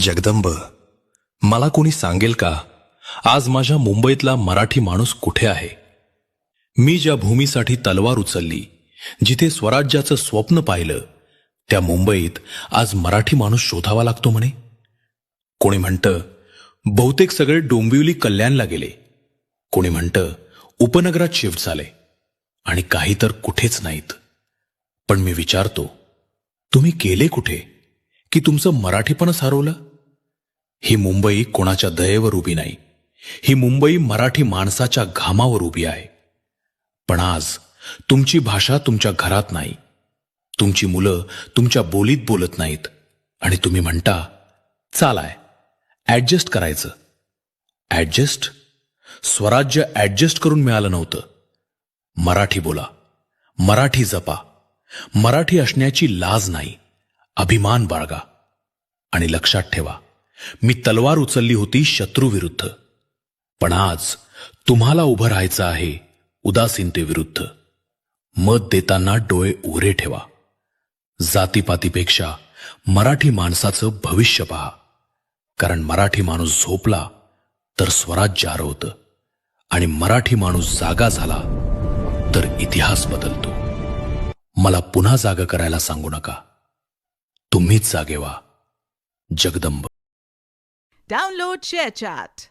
जगदंब, मला कोणी सांगेल का आज माझ्या मुंबईतला मराठी माणूस कुठे आहे? मी ज्या भूमीसाठी तलवार उचलली, जिथे स्वराज्याचं स्वप्न पाहिलं, त्या मुंबईत आज मराठी माणूस शोधावा लागतो म्हणे. कोणी म्हणतं बहुतेक सगळे डोंबिवली कल्याणला गेले, कोणी म्हणतं उपनगरात शिफ्ट झाले आणि काही तर कुठेच नाहीत. पण मी विचारतो, तुम्ही गेले कुठे की तुमचं मराठीपणच हरवलं? ही मुंबई कोणाच्या दयेवर उभी नाही, ही मुंबई मराठी माणसाच्या घामावर उभी आहे. पण आज तुमची भाषा तुमच्या घरात नाही, तुमची मुलं तुमच्या बोलीत बोलत नाहीत आणि तुम्ही म्हणता चालाय ऍडजस्ट करायचं. ऍडजस्ट? स्वराज्य ऍडजस्ट करून मिळालं नव्हतं. मराठी बोला, मराठी जपा, मराठी असण्याची लाज नाही, अभिमान बाळगा. आणि लक्षात ठेवा, मी तलवार उचलली होती शत्रूविरुद्ध, पण आज तुम्हाला उभं राहायचं आहे उदासीनतेविरुद्ध. मत देताना डोळे उघडे ठेवा. जातीपातीपेक्षा मराठी माणसाचं भविष्य पहा, कारण मराठी माणूस झोपला तर स्वराज्य हरवतं आणि मराठी माणूस जागा झाला तर इतिहास बदलतो. मला पुन्हा जागा करायला सांगू नका, तुम्हीच जागे व्हा. जगदंब. Download ShareChat.